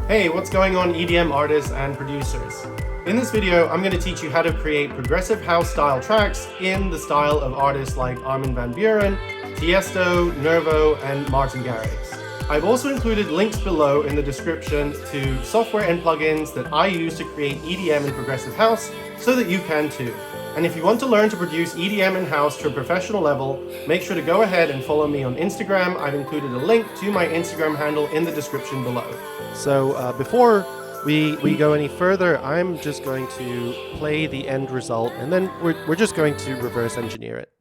Hey, what's going on EDM artists and producers? In this video, I'm going to teach you how to create progressive house style tracks in the style of artists like Armin van Buuren, Tiesto, Nervo, and Martin Garrix. I've also included links below in the description to software and plugins that I use to create EDM and progressive house so that you can too. And if you want to learn to produce EDM and house to a professional level, make sure to go ahead and follow me on Instagram. I've included a link to my Instagram handle in the description below. So before we go any further, I'm just going to play the end result, and then we're just going to reverse engineer it.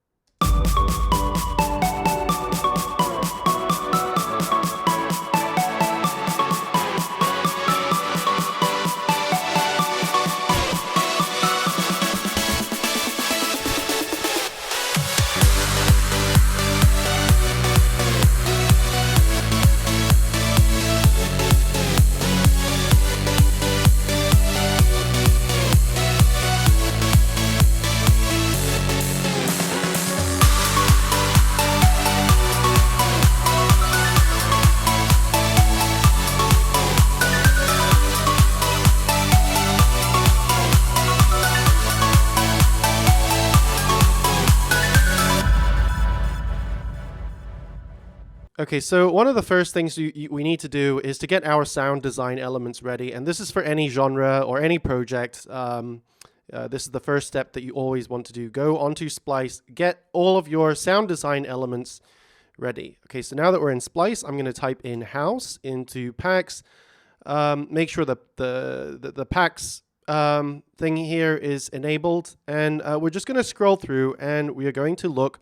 Okay, so one of the first things we need to do is to get our sound design elements ready, and this is for any genre or any project. This is the first step that you always want to do. Go onto Splice, get all of your sound design elements ready. Okay, so now that we're in Splice, I'm going to type in house into packs. Make sure that the packs thing here is enabled, and we're just going to scroll through, and we are going to look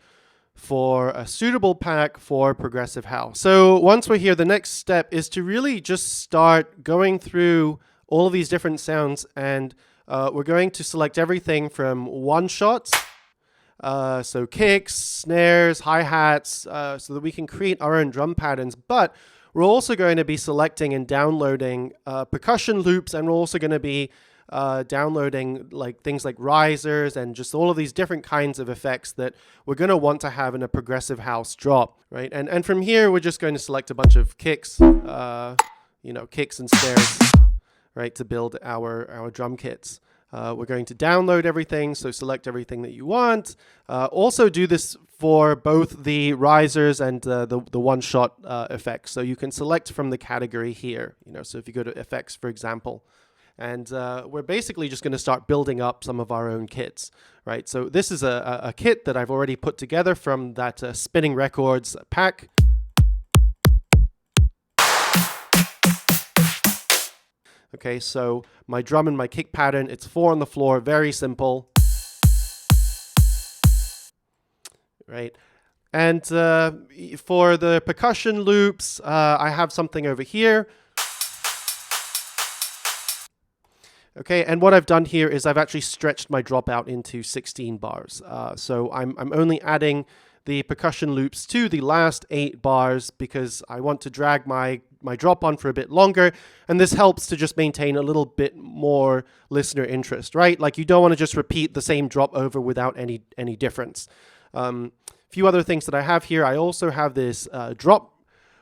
for a suitable pack for progressive house. So once we're here, the next step is to really just start going through all of these different sounds, and we're going to select everything from one-shots, so kicks, snares, hi-hats, so that we can create our own drum patterns. But we're also going to be selecting and downloading percussion loops, and we're also going to be downloading things like risers and just all of these different kinds of effects that we're going to want to have in a progressive house drop, right? And from here, we're just going to select a bunch of kicks, kicks and snares, right, to build our drum kits. We're going to download everything, so select everything that you want. Also do this for both the risers and the one-shot effects. So you can select from the category here. So if you go to effects, for example, and we're basically just going to start building up some of our own kits, right? So this is a kit that I've already put together from that Spinning Records pack. Okay, so my drum and my kick pattern, it's 4 on the floor, very simple. Right, and for the percussion loops, I have something over here. Okay, and what I've done here is I've actually stretched my drop out into 16 bars. So I'm only adding the percussion loops to the last 8 bars because I want to drag my drop on for a bit longer, and this helps to just maintain a little bit more listener interest, right? Like you don't want to just repeat the same drop over without any difference. A few other things that I have here, I also have this drop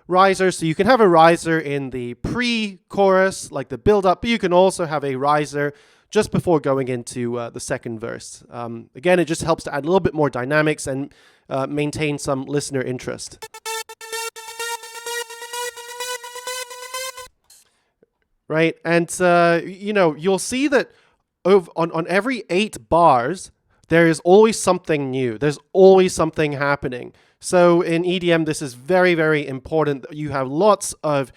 riser, so you can have a riser in the pre-chorus, like the build-up, but you can also have a riser just before going into the second verse. Again, it just helps to add a little bit more dynamics and maintain some listener interest. Right, and you'll see that on every 8 bars, there is always something new. There's always something happening. So in EDM, this is very, very important that you have lots of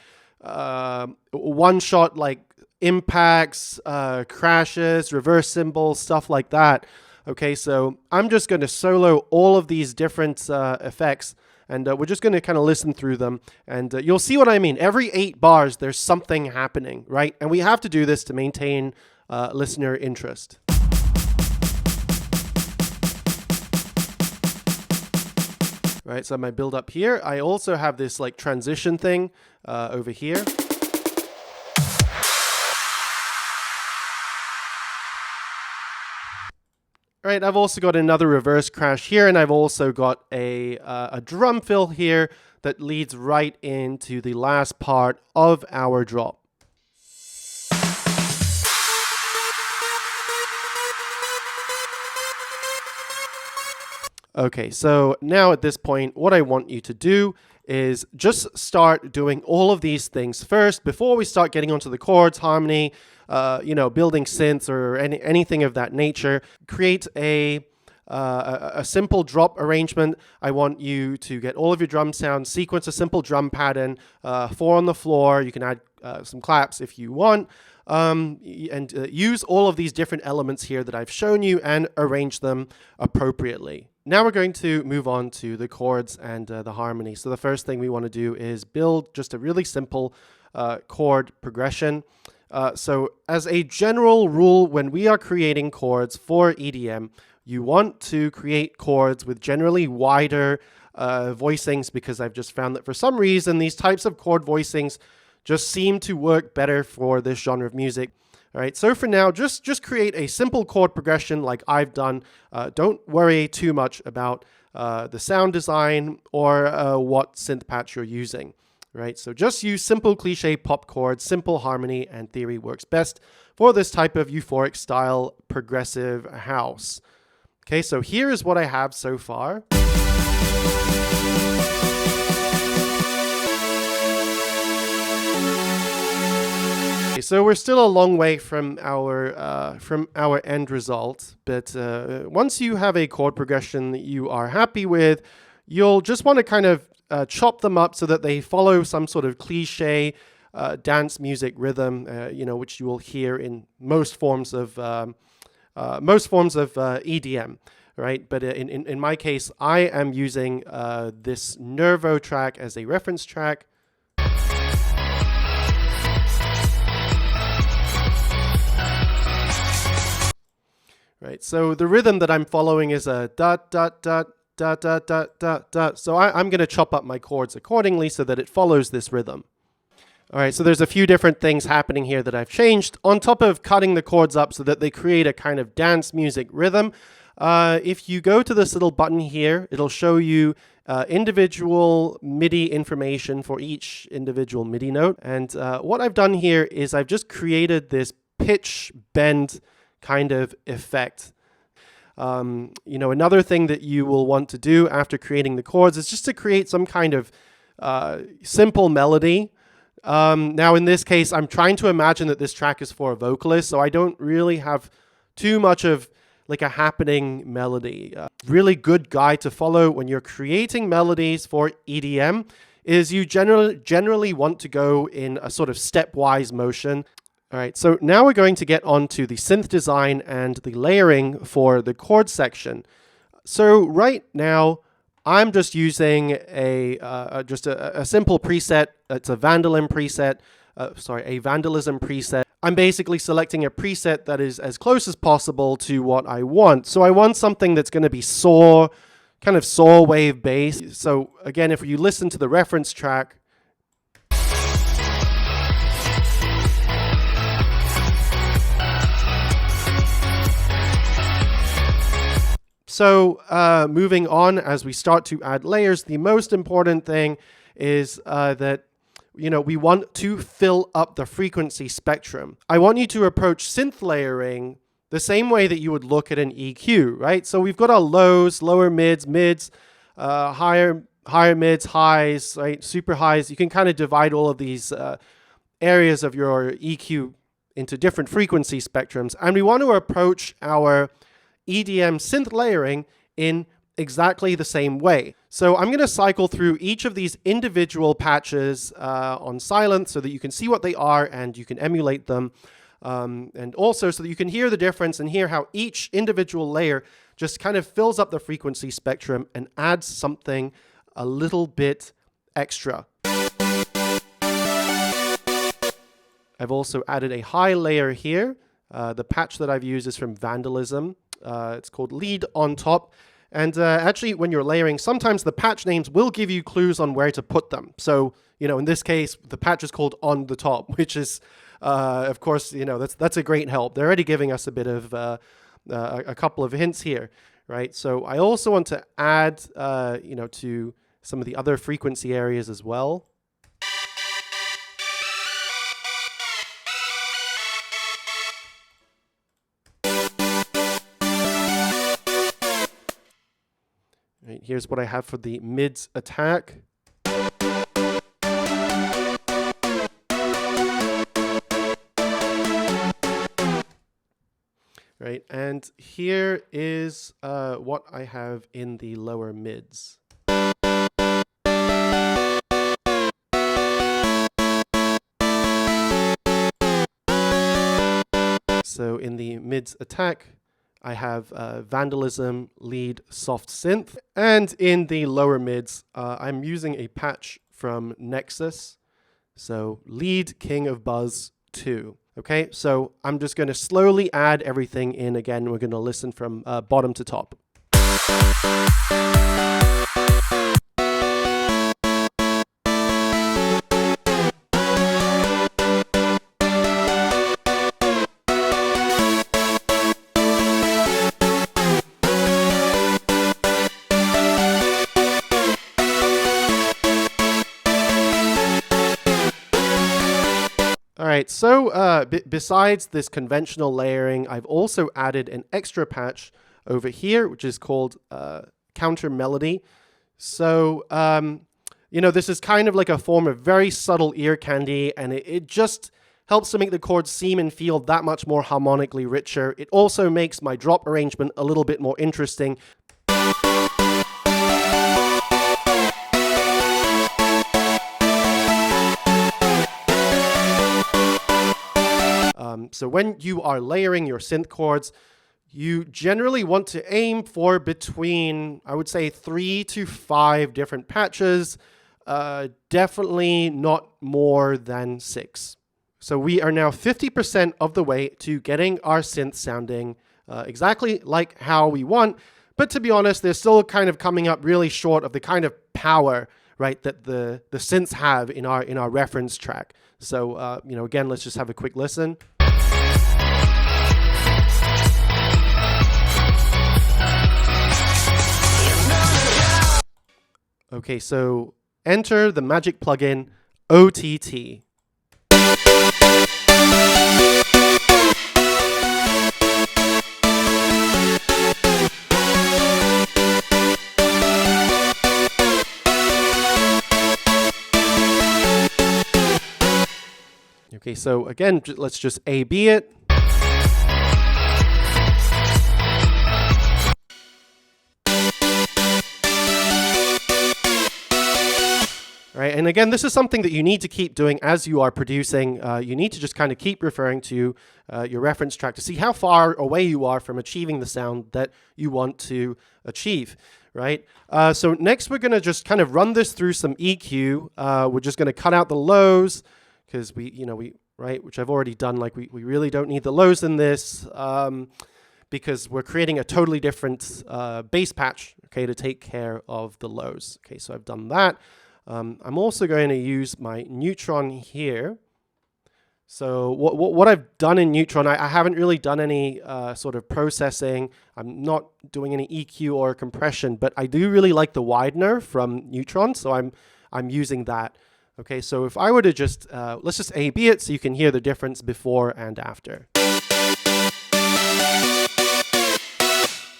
one-shot like impacts, crashes, reverse cymbals, stuff like that. Okay, so I'm just going to solo all of these different effects, and we're just going to kind of listen through them, and you'll see what I mean. Every 8 bars, there's something happening, right? And we have to do this to maintain listener interest. Right, so my build up here. I also have this like transition thing over here. All right, I've also got another reverse crash here, and I've also got a drum fill here that leads right into the last part of our drop. Okay, so now at this point, what I want you to do is just start doing all of these things first before we start getting onto the chords, harmony, building synths or anything of that nature. Create a simple drop arrangement. I want you to get all of your drum sounds, sequence a simple drum pattern, 4 on the floor. You can add some claps if you want. And use all of these different elements here that I've shown you and arrange them appropriately. Now we're going to move on to the chords and the harmony. So the first thing we want to do is build just a really simple chord progression. So as a general rule, when we are creating chords for EDM, you want to create chords with generally wider voicings, because I've just found that for some reason these types of chord voicings just seem to work better for this genre of music. All right, so for now, just create a simple chord progression like I've done. Don't worry too much about the sound design or what synth patch you're using. Right, so just use simple cliche pop chords. Simple harmony and theory works best for this type of euphoric style progressive house. Okay, so here is what I have so far. So we're still a long way from our end result, but once you have a chord progression that you are happy with, you'll just want to kind of chop them up so that they follow some sort of cliche dance music rhythm, which you will hear in most forms of EDM, right? But in my case, I am using this Nervo track as a reference track. Right, so the rhythm that I'm following is a dot dot dot dot dot dot dot dot. So I'm going to chop up my chords accordingly so that it follows this rhythm. All right, so there's a few different things happening here that I've changed. On top of cutting the chords up so that they create a kind of dance music rhythm, if you go to this little button here, it'll show you individual MIDI information for each individual MIDI note. And what I've done here is I've just created this pitch bend kind of effect. Another thing that you will want to do after creating the chords is just to create some kind of simple melody. Now in this case, I'm trying to imagine that this track is for a vocalist, so I don't really have too much of like a happening melody. Really good guide to follow when you're creating melodies for EDM is you generally want to go in a sort of stepwise motion. All right, so now we're going to get on to the synth design and the layering for the chord section. So right now, I'm just using a simple preset. It's a Vandalism preset. I'm basically selecting a preset that is as close as possible to what I want. So I want something that's going to be kind of saw wave based. So again, if you listen to the reference track, so moving on, as we start to add layers, the most important thing is that we want to fill up the frequency spectrum. I want you to approach synth layering the same way that you would look at an EQ, right? So we've got our lows, lower mids, higher mids, highs, right? Super highs. You can kind of divide all of these areas of your EQ into different frequency spectrums. And we want to approach our EDM synth layering in exactly the same way. So I'm going to cycle through each of these individual patches on Sylenth so that you can see what they are and you can emulate them. And also so that you can hear the difference and hear how each individual layer just kind of fills up the frequency spectrum and adds something a little bit extra. I've also added a high layer here. The patch that I've used is from Vandalism. It's called Lead on Top. And actually, when you're layering, sometimes the patch names will give you clues on where to put them. So, in this case, the patch is called On the Top, which is, of course, that's a great help. They're already giving us a bit of a couple of hints here, right? So I also want to add, to some of the other frequency areas as well. Right, here's what I have for the mids attack. Right, and here is what I have in the lower mids. So in the mids attack, I have Vandalism, Lead, Soft Synth. And in the lower mids, I'm using a patch from Nexus. So Lead, King of Buzz 2. Okay, so I'm just going to slowly add everything in again. We're going to listen from bottom to top. All right, so besides this conventional layering, I've also added an extra patch over here, which is called Counter Melody. So, you know, this is kind of like a form of very subtle ear candy, and it just helps to make the chords seem and feel that much more harmonically richer. It also makes my drop arrangement a little bit more interesting. So when you are layering your synth chords, you generally want to aim for between, I would say, 3 to 5 different patches, definitely not more than 6. So we are now 50% of the way to getting our synth sounding exactly like how we want, but to be honest, they're still kind of coming up really short of the kind of power, right, that the synths have in our reference track. So, you know, again, let's just have a quick listen. Okay, so enter the magic plugin OTT. Okay, so again, let's just A/B it. Right, and again, this is something that you need to keep doing as you are producing. You need to just kind of keep referring to your reference track to see how far away you are from achieving the sound that you want to achieve, right? So next we're going to just kind of run this through some EQ. We're just going to cut out the lows because which I've already done, like we really don't need the lows in this because we're creating a totally different bass patch, okay, to take care of the lows. Okay, so I've done that. I'm also going to use my neutron here. So what I've done in neutron, I haven't really done any sort of processing. I'm not doing any EQ or compression, but I do really like the widener from neutron, so I'm using that. Okay, so if I were to just, let's just A/B it so you can hear the difference before and after.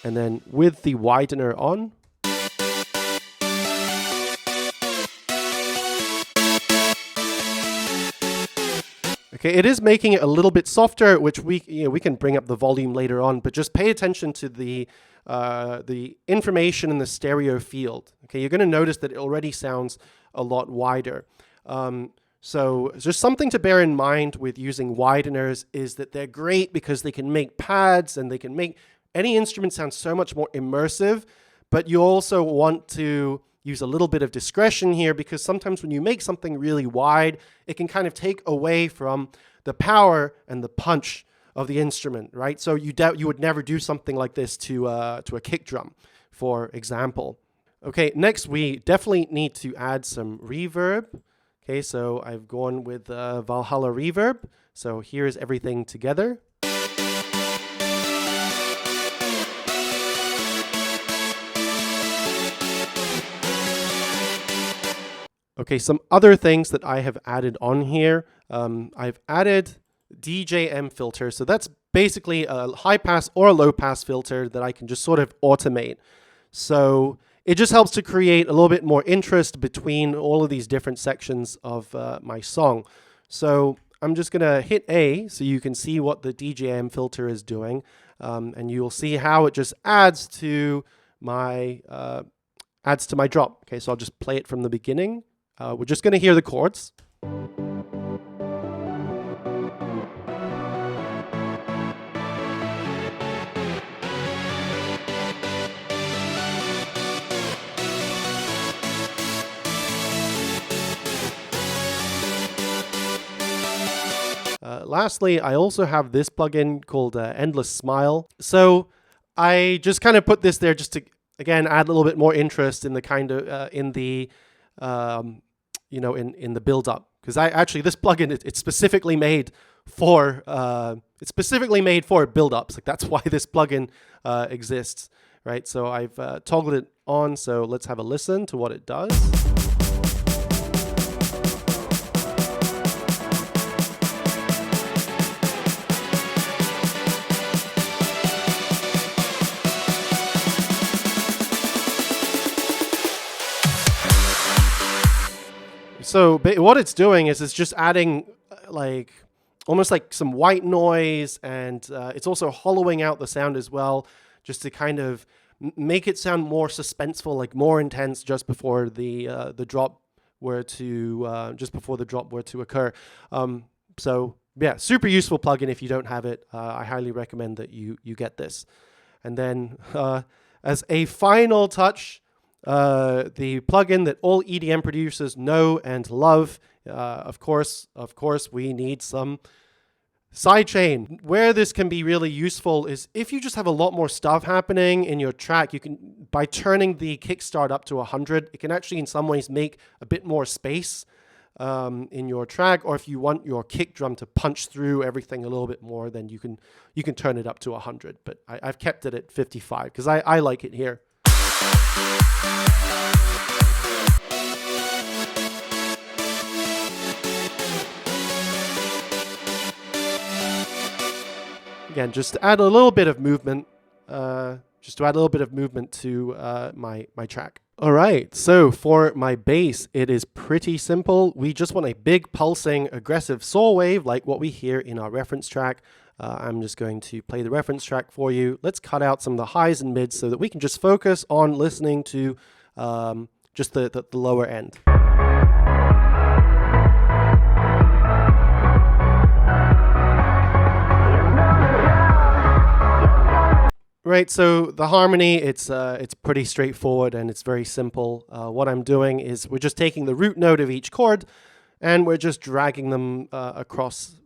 And then with the widener on. Okay, it is making it a little bit softer, which we can bring up the volume later on, but just pay attention to the information in the stereo field. Okay, you're going to notice that it already sounds a lot wider. So just something to bear in mind with using wideners is that they're great because they can make pads and they can make any instrument sound so much more immersive, but you also want to use a little bit of discretion here because sometimes when you make something really wide, it can kind of take away from the power and the punch of the instrument, right? So you would never do something like this to a kick drum, for example. Okay, next we definitely need to add some reverb. Okay, so I've gone with Valhalla reverb. So here's everything together. Okay, some other things that I have added on here. I've added DJM Filter. So that's basically a high pass or a low pass filter that I can just sort of automate. So it just helps to create a little bit more interest between all of these different sections of my song. So I'm just going to hit A so you can see what the DJM filter is doing, and you'll see how it just adds to my drop. Okay, so I'll just play it from the beginning. We're just going to hear the chords. Lastly, I also have this plugin called Endless Smile. So I just kind of put this there just to, again, add a little bit more interest in the kind of in the build up, because this plugin it's specifically made for build ups. Like, that's why this plugin exists, right? So I've toggled it on. So let's have a listen to what it does. So what it's doing is it's just adding almost like some white noise, and it's also hollowing out the sound as well, just to kind of make it sound more suspenseful, like more intense, just before the drop were to occur. So yeah, super useful plugin. If you don't have it, I highly recommend that you get this. And then as a final touch, the plugin that all EDM producers know and love, of course, we need some sidechain. Where this can be really useful is if you just have a lot more stuff happening in your track, you can, by turning the Kickstart up to 100, it can actually in some ways make a bit more space in your track. Or if you want your kick drum to punch through everything a little bit more, then you can turn it up to 100. But I've kept it at 55 because I like it here. Again, just to add a little bit of movement, to my track. All right, so for my bass, it is pretty simple. We just want a big pulsing aggressive saw wave like what we hear in our reference track. I'm just going to play the reference track for you. Let's cut out some of the highs and mids so that we can just focus on listening to just the lower end. Right, so the harmony, it's pretty straightforward and it's very simple. What I'm doing is we're just taking the root note of each chord and we're just dragging them across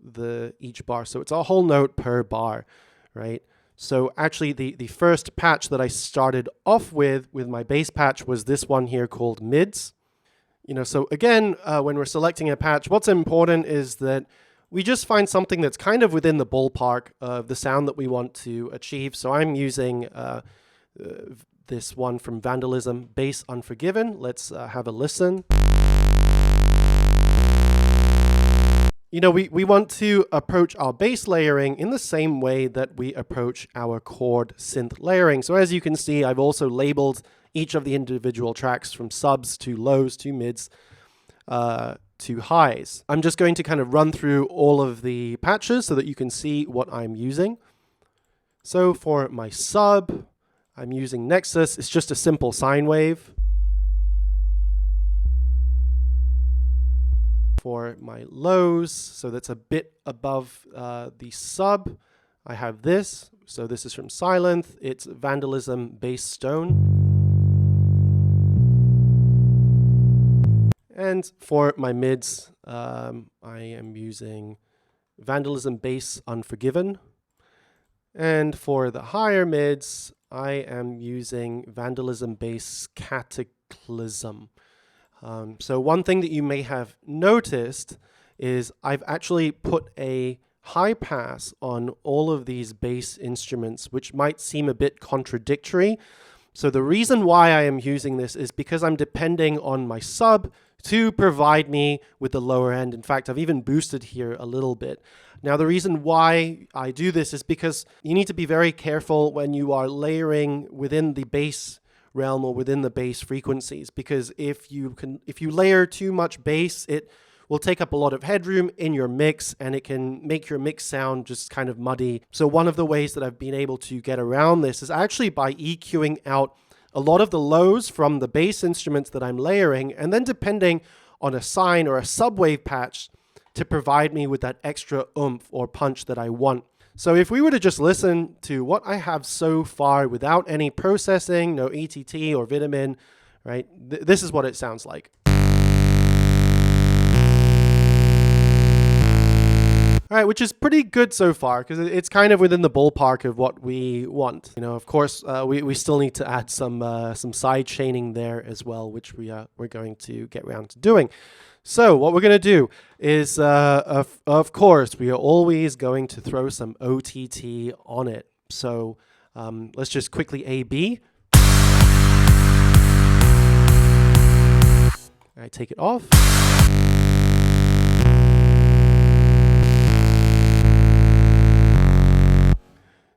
each bar. So it's a whole note per bar, right? So actually the first patch that I started off with my bass patch was this one here called mids. So again, when we're selecting a patch, what's important is that we just find something that's kind of within the ballpark of the sound that we want to achieve. So I'm using this one from Vandalism, Bass Unforgiven. Let's have a listen. We want to approach our bass layering in the same way that we approach our chord synth layering. So as you can see, I've also labeled each of the individual tracks from subs to lows to mids to highs. I'm just going to kind of run through all of the patches so that you can see what I'm using. So for my sub, I'm using Nexus. It's just a simple sine wave. For my lows, so that's a bit above the sub, I have this. So this is from Sylenth. It's Vandalism Bass Stone. And for my mids, I am using Vandalism Bass Unforgiven. And for the higher mids, I am using Vandalism Bass Cataclysm. So one thing that you may have noticed is I've actually put a high pass on all of these bass instruments, which might seem a bit contradictory. So the reason why I am using this is because I'm depending on my sub to provide me with the lower end. In fact, I've even boosted here a little bit. Now, the reason why I do this is because you need to be very careful when you are layering within the bass realm or within the bass frequencies, because if you layer too much bass, it will take up a lot of headroom in your mix and it can make your mix sound just kind of muddy. So one of the ways that I've been able to get around this is actually by EQing out a lot of the lows from the bass instruments that I'm layering, and then depending on a sine or a subwave patch to provide me with that extra oomph or punch that I want. So if we were to just listen to what I have so far without any processing, no ETT or vitamin, right? This is what it sounds like. All right, which is pretty good so far because it's kind of within the ballpark of what we want. You know, of course, we still need to add some side chaining there as well, which we're going to get around to doing. So what we're going to do is, of course, we are always going to throw some OTT on it. So let's just quickly A/B. I take it off.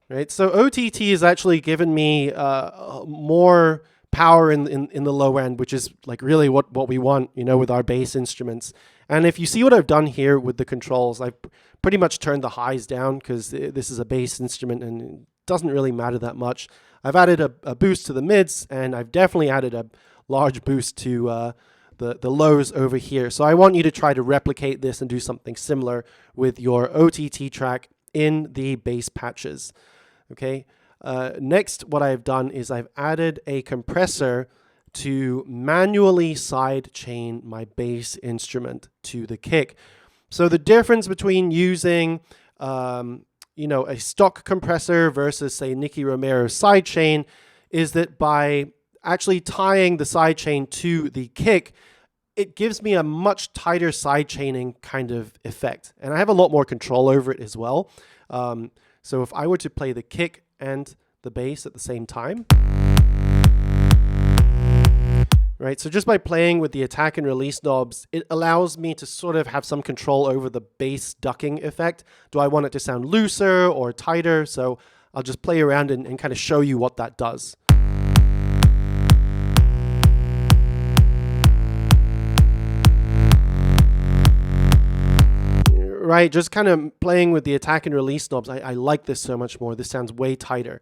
Right, so OTT has actually given me more power in the low end, which is like really what we want, you know, with our bass instruments. And if you see what I've done here with the controls, I've pretty much turned the highs down because this is a bass instrument and it doesn't really matter that much. I've added a boost to the mids, and I've definitely added a large boost to the lows over here. So I want you to try to replicate this and do something similar with your OTT track in the bass patches. Okay. Next, what I've done is I've added a compressor to manually side chain my bass instrument to the kick. So the difference between using, you know, a stock compressor versus, say, Nicky Romero's side chain is that by actually tying the side chain to the kick, it gives me a much tighter side chaining kind of effect, and I have a lot more control over it as well. So if I were to play the kick and the bass at the same time, right? So just by playing with the attack and release knobs, it allows me to sort of have some control over the bass ducking effect. Do I want it to sound looser or tighter? So I'll just play around and kind of show you what that does. Right, just kind of playing with the attack and release knobs. I like this so much more. This sounds way tighter.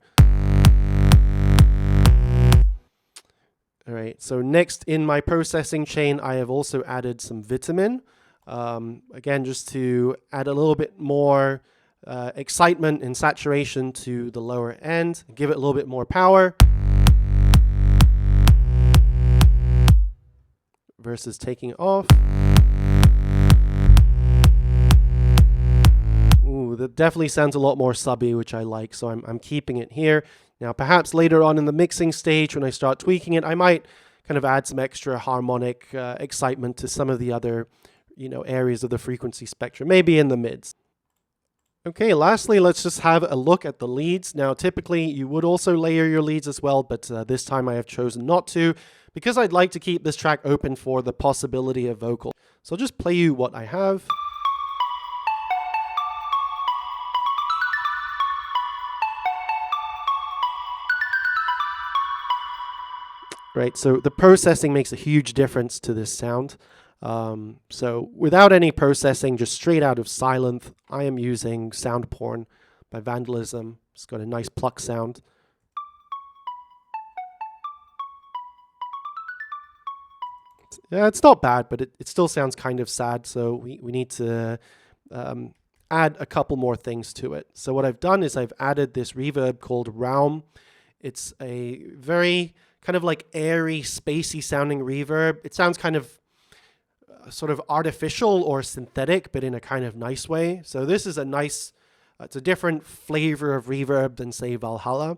All right, so next in my processing chain, I have also added some vitamin. Again, just to add a little bit more excitement and saturation to the lower end, give it a little bit more power. Versus taking it off. That definitely sounds a lot more subby, which I like, so I'm keeping it here. Now, perhaps later on in the mixing stage, when I start tweaking it, I might kind of add some extra harmonic excitement to some of the other, you know, areas of the frequency spectrum, maybe in the mids. Okay, lastly, let's just have a look at the leads. Now, typically, you would also layer your leads as well, but this time I have chosen not to, because I'd like to keep this track open for the possibility of vocal. So I'll just play you what I have. Right, so the processing makes a huge difference to this sound. So without any processing, just straight out of Sylenth, I am using Sound Porn by Vandalism. It's got a nice pluck sound. Yeah, it's not bad, but it still sounds kind of sad, so we need to add a couple more things to it. So what I've done is I've added this reverb called Realm. It's a very kind of like airy, spacey sounding reverb. It sounds kind of sort of artificial or synthetic, but in a kind of nice way. So this is a nice, it's a different flavor of reverb than, say, Valhalla.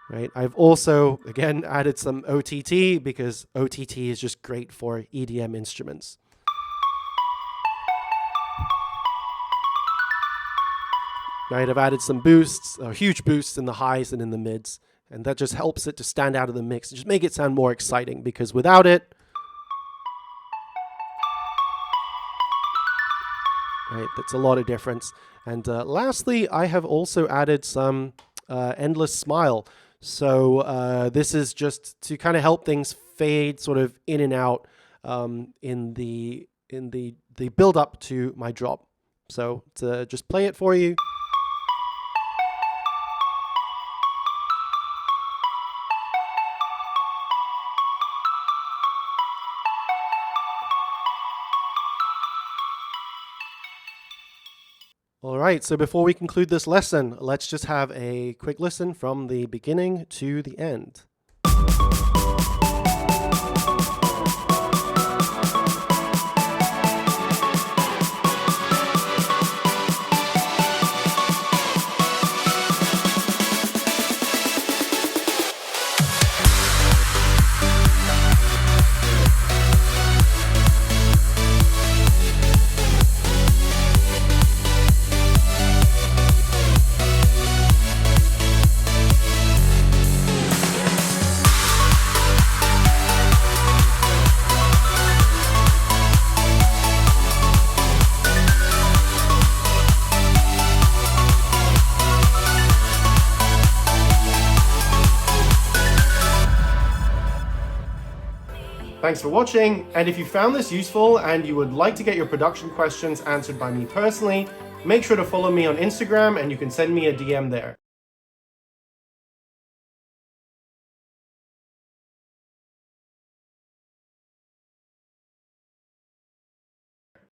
Right. I've also, again, added some OTT because OTT is just great for EDM instruments. Right, I've added some boosts, huge boosts in the highs and in the mids, and that just helps it to stand out of the mix and just make it sound more exciting, because without it, Right, that's a lot of difference. And lastly, I have also added some endless smile. So this is just to kind of help things fade sort of in and out in the build up to my drop. So to just play it for you. All right, so before we conclude this lesson, let's just have a quick listen from the beginning to the end. Thanks for watching, and if you found this useful and you would like to get your production questions answered by me personally, make sure to follow me on Instagram and you can send me a DM there.